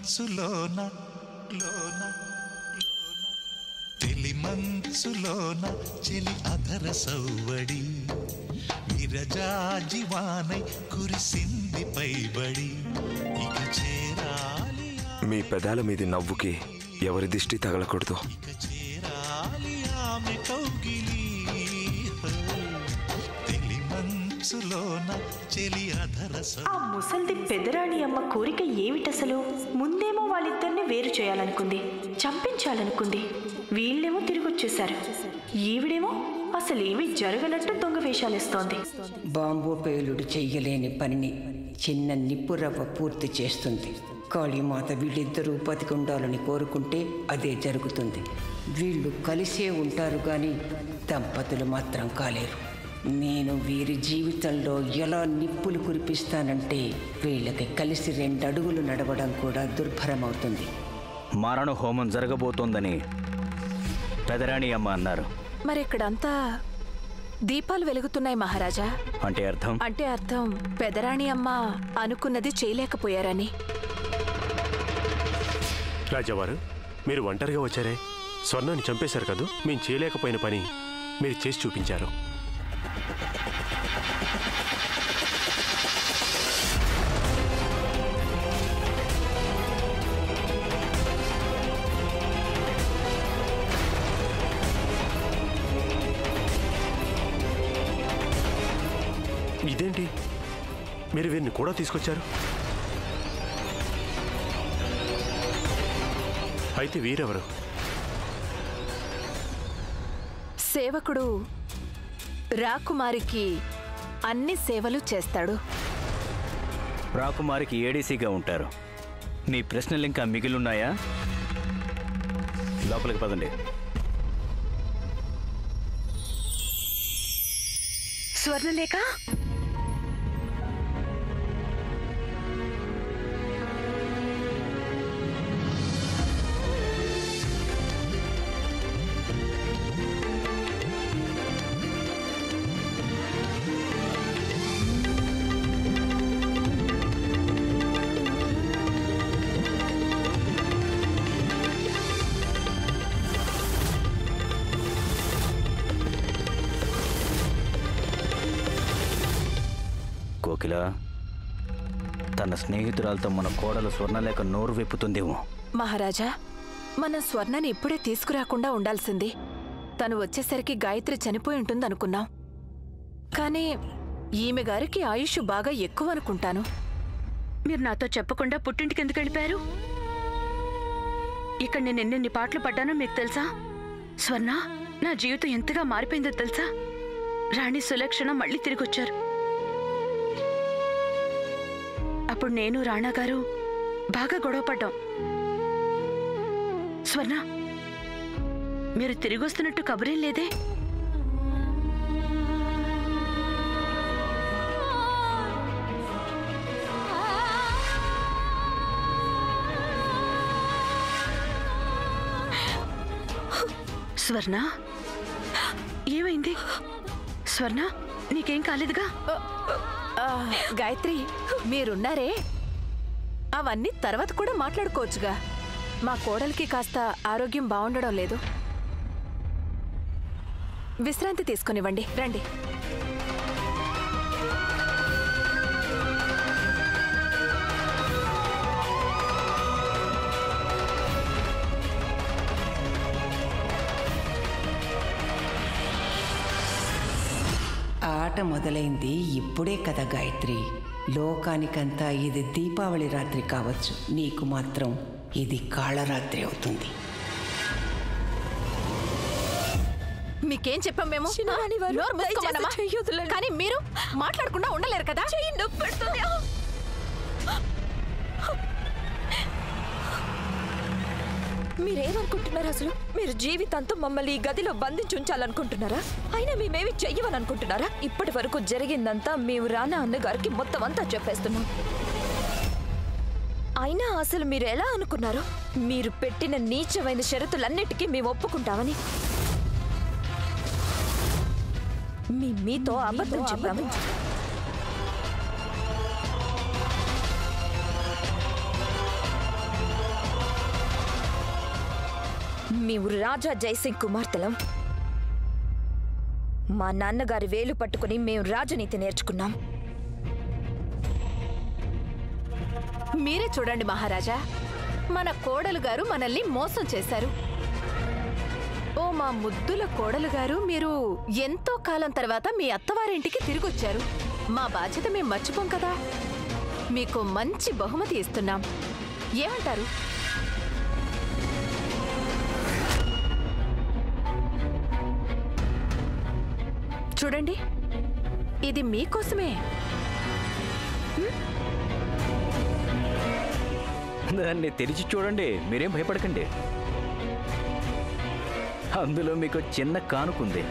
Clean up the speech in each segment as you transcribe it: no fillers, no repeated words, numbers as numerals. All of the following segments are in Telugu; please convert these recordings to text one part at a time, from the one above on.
మంచులోన లోన తెలి మంచులోన చెలి అధర సౌవడి విరజాజివానై కురిసింది పైబడి ఇక చేరాలి మీ పెదాల మీది నవ్వుకి ఎవరి దిష్టి తగలకూడదు. ఇక చేరాలి ఆమె కౌగిలి తెలి మంచులోన చెలి అధర ఆ ముసల్ది పెదరాణి అమ్మ కోరిక ఏమిటసలు? ముందేమో వాళ్ళిద్దరిని వేరు చేయాలనుకుంది, చంపించాలనుకుంది. వీళ్ళేమో తిరిగొచ్చేశారు. ఈవిడేమో అసలేమీ జరగనట్టు దొంగ వేషాలేస్తోంది. బాంబు పేలుడు చెయ్యలేని పనిని చిన్న నిప్పురవ్వ పూర్తి చేస్తుంది. కాళీమాత వీళ్ళిద్దరూ బతికుండాలని కోరుకుంటే అదే జరుగుతుంది. వీళ్ళు కలిసే ఉంటారు కానీ దంపతులు మాత్రం కాలేరు. నేను వీరి జీవితంలో ఎలా నిప్పులు కురిపిస్తానంటే వీళ్ళకి కలిసి 2 అడుగులు నడవడం కూడా దుర్భరమవుతుంది. మరణ హోమం జరగబోతోందని పెదరాణి అమ్మ అన్నారు. మరిక్కడంతా దీపాలు వెలుగుతున్నాయి మహారాజా. అంటే అర్థం పెదరాణి అమ్మ అనుకున్నది చేయలేకపోయారని. రాజావారు, మీరు ఒంటరిగా వచ్చారే, స్వర్ణాన్ని చంపేశారు కదూ. మేము చేయలేకపోయిన పని మీరు చేసి చూపించారు. ఇదేంటి, మీరు వీరిని కూడా తీసుకొచ్చారు? అయితే వీరెవరు? సేవకుడు రాకుమారికి అన్ని సేవలు చేస్తాడు. రాకుమారికి ఏడీసీగా ఉంటారు. నీ ప్రశ్నలు ఇంకా మిగిలిన్నాయా? లోపలికి పదండి. స్వర్ణలేఖ, కోకిల తన స్నేహితురాలతో మన కోడలు స్వర్ణలేఖ నోరు విప్పుతుందేమో. మహారాజా, మన స్వర్ణని ఇప్పుడే తీసుకురాకుండా ఉండాల్సింది. తను వచ్చేసరికి గాయత్రి చనిపోయి ఉంటుందనుకున్నాం. కానీ ఈమె గారికి ఆయుష్ బాగా ఎక్కువ అనుకుంటాను. మీరు నాతో చెప్పకుండా పుట్టింటికి ఎందుకు వెళ్ళిపోయారు? ఇక్కడ నేను ఎన్నెన్ని పాటలు పడ్డానో మీకు తెలుసా? స్వర్ణ, నా జీవితం ఎంతగా మారిపోయిందో తెలుసా? రాణి సులక్షణ మళ్ళీ తిరిగొచ్చారు. అప్పుడు నేను రాణా గారు బాగా గొడవపడ్డాం. స్వర్ణ, మీరు తిరిగి వస్తున్నట్టు కబురేం లేదే? స్వర్ణ, ఏమైంది? స్వర్ణ, నీకేం కాలేదుగా? గాయత్రి, మీరున్నారే, అవన్నీ తర్వాత కూడా మాట్లాడుకోవచ్చుగా. మా కోడలికి కాస్త ఆరోగ్యం బాగుండడం లేదు. విశ్రాంతి తీసుకునివ్వండి. రండి. ఆట మొదలైంది ఇప్పుడే కదా గాయత్రి. లోకానికంతా ఇది దీపావళి రాత్రి కావచ్చు, నీకు మాత్రం ఇది కాళరాత్రి అవుతుంది. మీకేం చెప్పాం మేము? కానీ మీరు మాట్లాడకుండా ఉండలేరు కదా. మీరేమనుకుంటున్నారు అసలు? మీరు జీవితాంతం మమ్మల్ని ఈ గదిలో బంధించి ఉంచాలనుకుంటున్నారా? అయినా మేమేమి చెయ్యమని అనుకుంటున్నారా? ఇప్పటి వరకు జరిగిందంతా మేము రానా అన్నగారికి మొత్తం అంతా చెప్పేస్తున్నాం. అయినా అసలు మీరు ఎలా అనుకున్నారు మీరు పెట్టిన నీచమైన షరతులన్నిటికీ మేము ఒప్పుకుంటామని? మీతో అబద్ధం చెప్పాము. మేము రాజా జయసింగ్ కుమార్తెలం. మా నాన్నగారి వేలు పట్టుకుని మేము రాజనీతి నేర్చుకున్నాం. మీరే చూడండి మహారాజా, మన కోడలు గారు మనల్ని మోసం చేశారు. ఓ మా ముద్దుల కోడలు గారు, మీరు ఎంతో కాలం తర్వాత మీ అత్తవారింటికి తిరిగొచ్చారు. మా బాధ్యత మేము మర్చిపోం కదా. మీకు మంచి బహుమతి ఇస్తున్నాం, ఏమంటారు? చూడండి, ఇది మీకోసమే. దాన్ని తెరిచి చూడండి, మీరేం భయపడకండి. అందులో మీకు చిన్న కానుకుంది.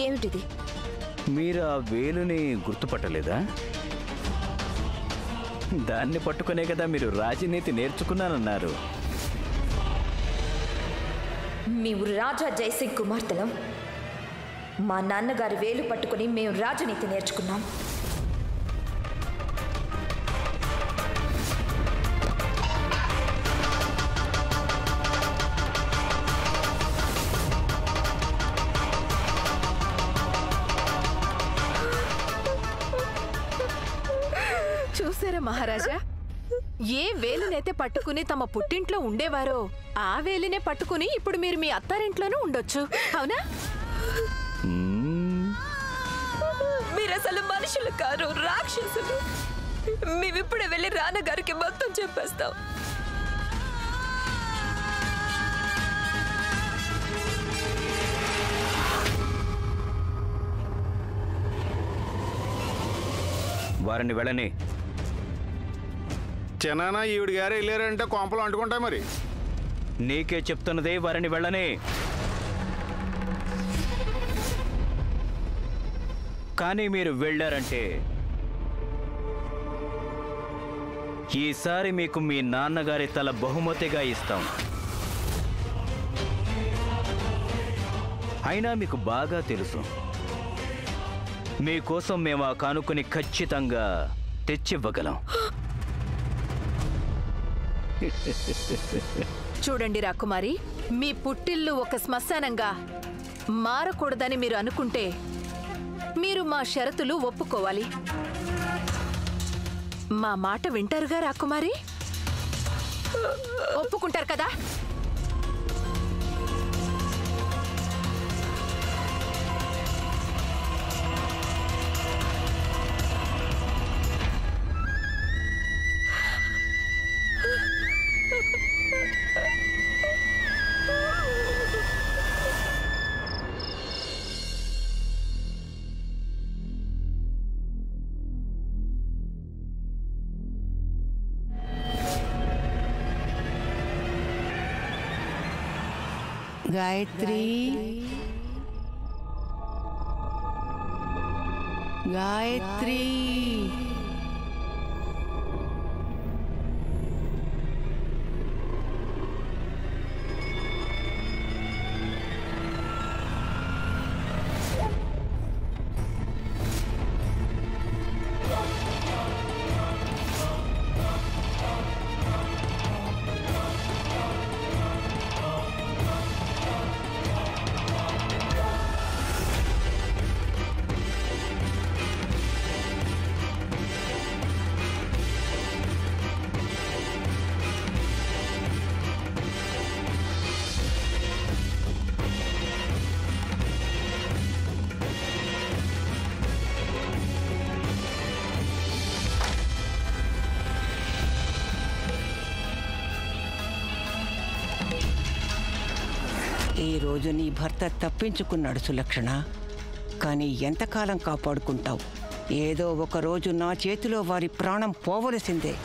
ఏమిటిది? మీరు ఆ వేలుని గుర్తుపట్టలేదా? దాన్ని పట్టుకునే కదా మీరు రాజనీతి నేర్చుకున్నానన్నారు. మేము రాజా జయసింగ్ కుమార్తెలం. మా నాన్నగారి వేలు పట్టుకుని మేము రాజనీతి నేర్చుకున్నాం. చూసారా మహారాజా, ఏ వేలునైతే పట్టుకుని తమ పుట్టింట్లో ఉండేవారో ఆ వేలునే పట్టుకుని ఇప్పుడు మీరు మీ అత్తారింట్లోనూ ఉండొచ్చు, అవునా? మీరసలు మనుషులు కారు, రాక్షసులు. మేమిప్పుడే వెళ్ళి రానగారికి మొత్తం చెప్పేస్తాం. వారిని వెళ్ళని. చిన్న ఈవిడ గారు వెళ్ళారంటే కొంపలు అంటుకుంటాయి. మరి నీకే చెప్తున్నదే, వారిని వెళ్ళని. కానీ మీరు వెళ్ళారంటే ఈసారి మీకు మీ నాన్నగారి తల బహుమతిగా ఇస్తాం. అయినా మీకు బాగా తెలుసు, మీకోసం మేము ఆ కానుకని ఖచ్చితంగా తెచ్చివ్వగలం. చూడండి రాకుమారి, మీ పుట్టిల్లు ఒక శ్మశానంగా మారకూడదని మీరు అనుకుంటే మీరు మా షరతులు ఒప్పుకోవాలి. మా మాట వింటారుగా రాకుమారి? ఒప్పుకుంటారు కదా? గాయత్రి, గాయత్రి, ఈ రోజు నీ భర్త తప్పించుకున్నాడు సులక్షణ. కానీ ఎంతకాలం కాపాడుకుంటావు? ఏదో ఒక రోజు నా చేతిలో వారి ప్రాణం పోవలసిందే.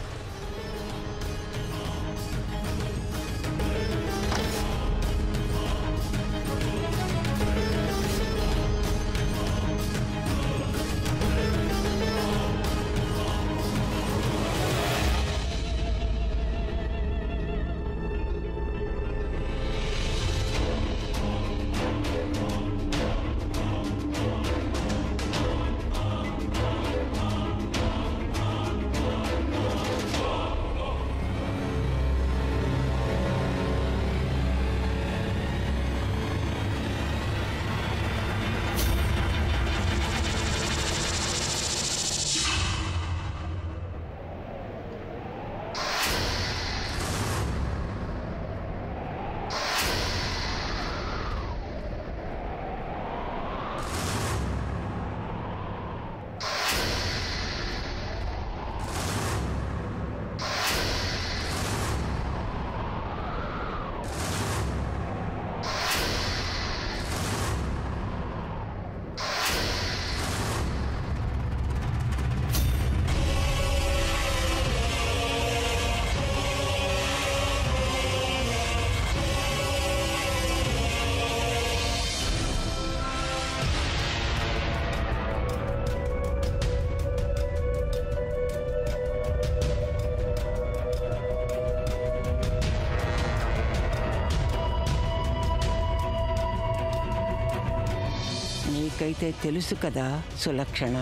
నీకైతే తెలుసు కదా సులక్షణ,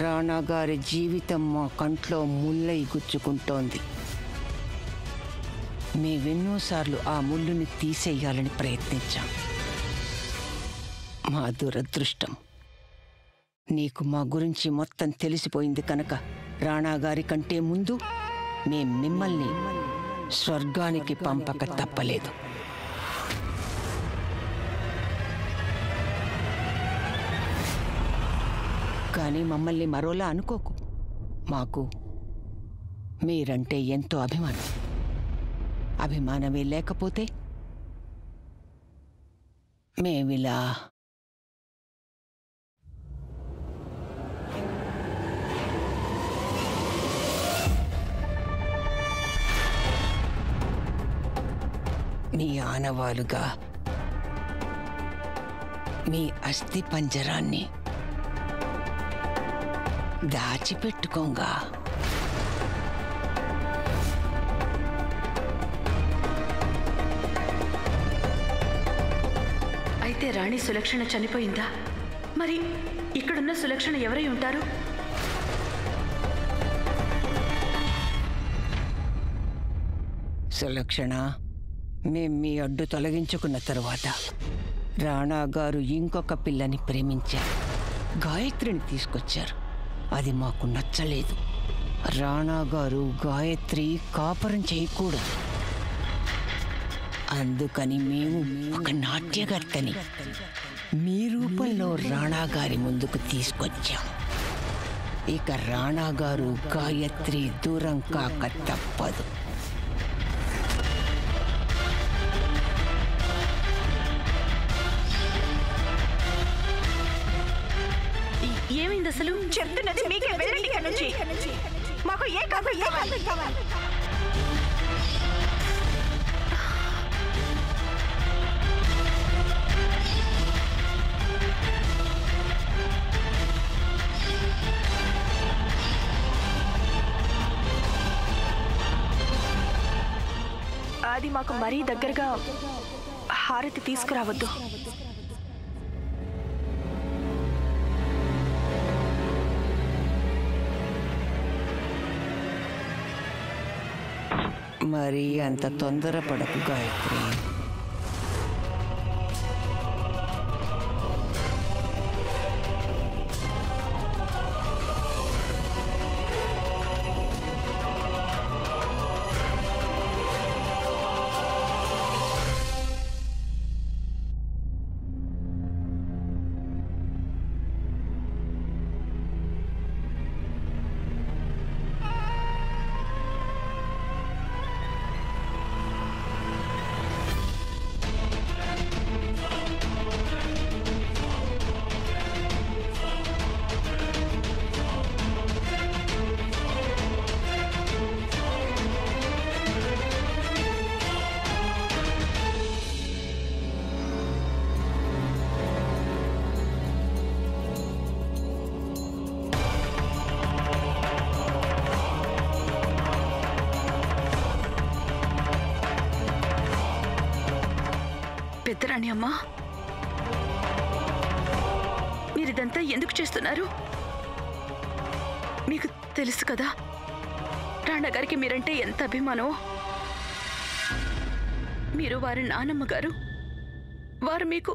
రాణా గారి జీవితం మా కంట్లో ముల్లై గుచ్చుకుంటోంది. మేవెన్నోసార్లు ఆ ముళ్ళుని తీసేయాలని ప్రయత్నించాం. మా దురదృష్టం, నీకు మా గురించి మొత్తం తెలిసిపోయింది కనుక రాణా గారి కంటే ముందు మేం మిమ్మల్ని స్వర్గానికి పంపక తప్పలేదు. కానీ మమ్మల్ని మరోలా అనుకోకు. మాకు మీరంటే ఎంతో అభిమానం. అభిమానమే లేకపోతే మేమిలా మీ ఆనవాలుగా మీ అస్థి పంజరాన్ని దాచిపెట్టుకోంగా. అయితే రాణి సులక్షణ చనిపోయిందా? మరి ఇక్కడున్న సులక్షణ ఎవరై ఉంటారు? సులక్షణ, మేం మీ అడ్డు తొలగించుకున్న తరువాత రాణా గారు ఇంకొక పిల్లని ప్రేమించారు. గాయత్రిని తీసుకొచ్చారు. అది మాకు నచ్చలేదు. రాణా గారు గాయత్రి కాపురం చేయకూడదు. అందుకని మేము ఒక నాట్యగత్తని మీ రూపంలో రాణా గారి ముందుకు తీసుకొచ్చాం. ఇక రాణా గారు గాయత్రి దూరం కాక తప్పదు. ఏమైంది అసలు? చెప్తున్నది మీకే. వెళ్ళండి ఇక్కడి నుంచి. మాకు ఏ కాదు కావాలి. అది మాకు మరీ దగ్గరగా హారతి తీసుకురావద్దు. మరి అంత తొందరపడకు గాయత్రి. పెద్దరాణి అమ్మా, మీరిదంతా ఎందుకు చేస్తున్నారు? మీకు తెలుసు కదా రాణా గారికి మీరంటే ఎంత అభిమానమో. మీరు వారి నానమ్మ గారు, వారు మీకు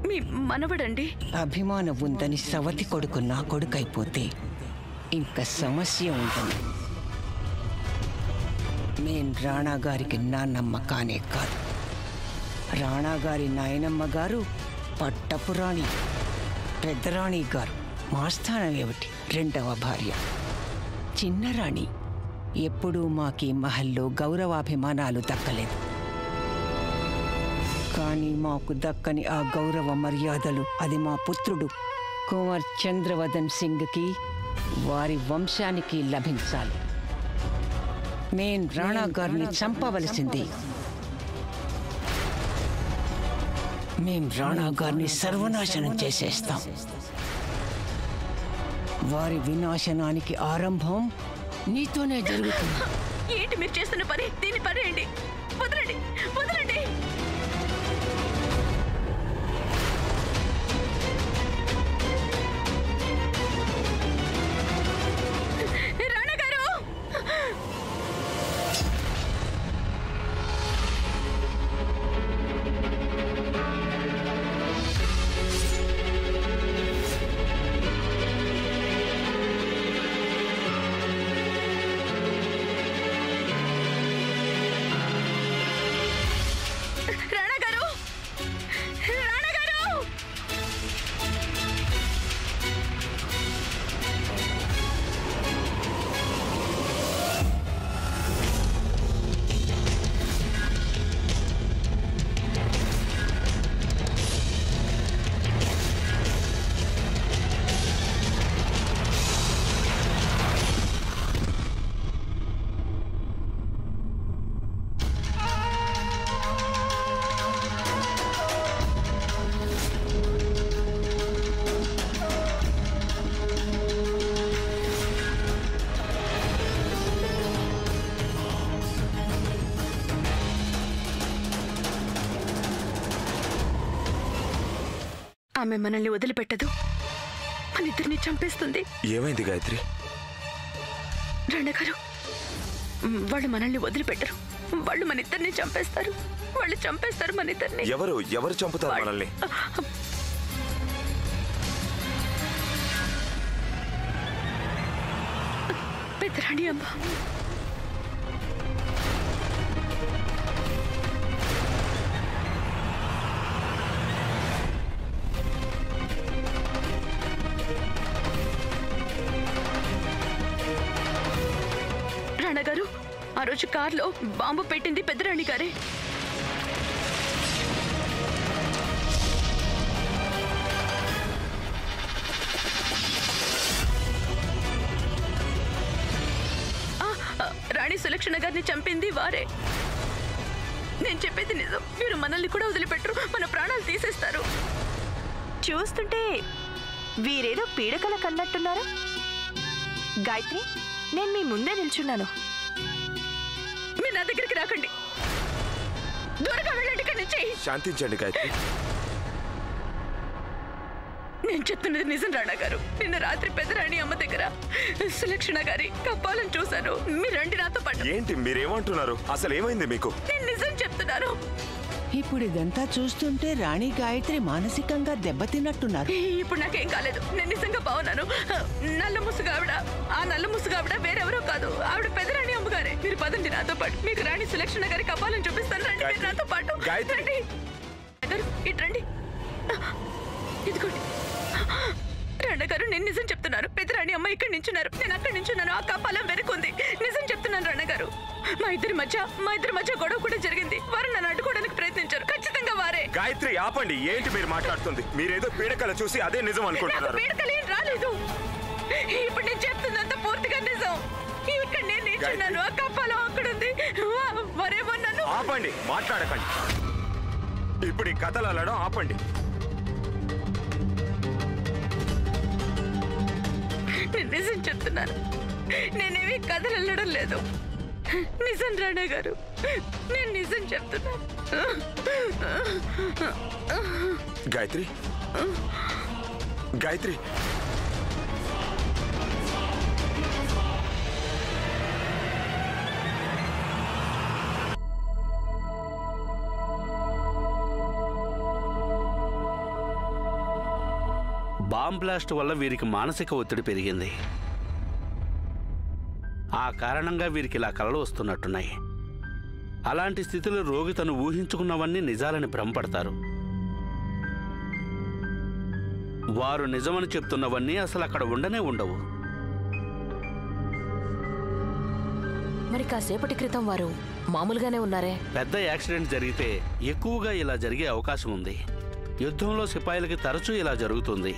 మీ మనవడండి. అభిమానం ఉందని సవతి కొడుకు నా కొడుకైపోతే ఇంకా సమస్య ఉంటుంది. మేం రాణా గారికి నాన్నమ్మ కానే కాదు. రాణా గారి నాయనమ్మ గారు పట్టపురాణి, పెద్దరాణి గారు మా స్థానం ఏమిటి, రెండవ భార్య. చిన్నరాణి ఎప్పుడూ మాకీ మహల్లో గౌరవాభిమానాలు దక్కలేదు. కానీ మాకు దక్కని ఆ గౌరవ మర్యాదలు అది మా పుత్రుడు కుమార్ చంద్రవదన్ సింగ్కి, వారి వంశానికి లభించాలి. మేం రాణా గారిని చంపవలసింది. మేం రాణా గారిని సర్వనాశనం చేసేస్తాం. వారి వినాశనానికి ఆరంభం నీతోనే జరుగుతుంది. ఏంటి మీరు చేస్తున్న పని? దీన్ని పనేయండి. వదలండి, వదలండి. ఆమె మనల్ని వదిలిపెట్టదు, మన ఇద్దరిని చంపేస్తుంది. ఏమైంది గాయత్రి? రాణగారు, వాళ్ళు మనల్ని వదిలిపెట్టరు. వాళ్ళు మన ఇద్దరిని చంపేస్తారు. వాళ్ళు చంపేస్తారు మన ఇద్దరిని. ఎవరు చంపుతారు మనల్ని? పెద్దరాణి అమ్మ. రాణగారు, ఆ రోజు కార్లో బాంబు పెట్టింది పెద్దరాణి గారే. రాణి సులక్షణ గారిని చంపింది వారే. నేను చెప్పేది నిజం. మీరు మనల్ని కూడా వదిలిపెట్టరు, మన ప్రాణాలు తీసేస్తారు. చూస్తుంటే వీరేదో పీడకల కన్నట్టున్నారు. గాయత్రి, నేను మీ ముందే నిల్చున్నాను. మీరు నా దగ్గరికి రాకండి. దూరంగా వెళ్ళండి ఇక్కడి నుంచి. శాంతించండి గాయత్రి. నేను చెప్తున్నది నిజం రాణా గారు. నిన్న రాత్రి పెద్దరాణి అమ్మ దగ్గర సులక్షణ గారి కప్పాలను చూశాను. మీరు రండి నాతో పాటు. ఏంటి మీరేమంటున్నారు? అసలు ఏమైంది మీకు? నేను నిజం చెప్తున్నాను. ఇప్పుడు ఇదంతా చూస్తుంటే రాణి గాయత్రి మానసికంగా దెబ్బతిన్నట్టున్నారు. ఇప్పుడు నాకేం కాలేదు. నేను నిజంగా బాగున్నాను. నల్ల ముసుగావిడ, ఆ నల్ల ముసుగావిడ వేరెవరో కాదు, ఆవిడ పెద్దరాణి అమ్మగారే. మీరు పదండి నాతో పాటు. మీకు రాణి సులక్షణ గారి కప్పాలను చూపిస్తాను. రండి మీరు నాతో పాటు. రండి ఇటు రండి. ఇదిగోండి రణగారు, నేను నిజం చెప్తున్నాను. పెద్దరాణి అమ్మ ఇక్కడ నించున్నారు, నేను అక్కడ నించున్నాను. ఆ కప్పాలం వెనుకుంది. నిజం చెప్తున్నాను రణగారు. మా ఇద్దరి మధ్య గొడవ కూడా జరిగింది. వారు నన్ను అడ్డుకోవడానికి ప్రయత్నించారు. ఖచ్చితంగా వారే. గాయత్రి ఆపండి. ఏంటి మీరు మాట్లాడుతుంది? మీరేదో పీడకల చూసి అదే నిజం అనుకుంటున్నారు. పీడకలేం రాలేదు. ఇప్పుడు నేను చెప్తుందంతా పూర్తిగా నిజం. ఇక్కడ నేను నించున్నాను, ఆ కప్పాలం అక్కడ ఉంది. వారేమో నన్ను. ఆపండి, మాట్లాడకండి. ఇప్పుడు ఈ కథలు అల్లడం ఆపండి. నేను నిజం చెప్తున్నాను. నేనేమి కథలు వెళ్ళడం లేదు. నిజం రాణా గారు, నేను నిజం చెప్తున్నాను. గాయత్రి, గాయత్రి, బాంబ్ బ్లాస్ట్ వల్ల వీరికి మానసిక ఒత్తిడి పెరిగింది. ఆ కారణంగా వీరికి ఇలా కలలు వస్తున్నట్టున్నాయి. అలాంటి స్థితిలో రోగి తను ఊహించుకున్నవన్నీ నిజాలని భ్రమపడతారు. వారు నిజమని చెప్తున్నవన్నీ అసలు అక్కడ ఉండనే ఉండవు. మరి కాసేపటి క్రితం వారు మామూలుగానే ఉన్నారే. పెద్ద యాక్సిడెంట్ జరిగితే ఎక్కువగా ఇలా జరిగే అవకాశం ఉంది. యుద్ధంలో సిపాయిలకి తరచూ ఇలా జరుగుతుంది.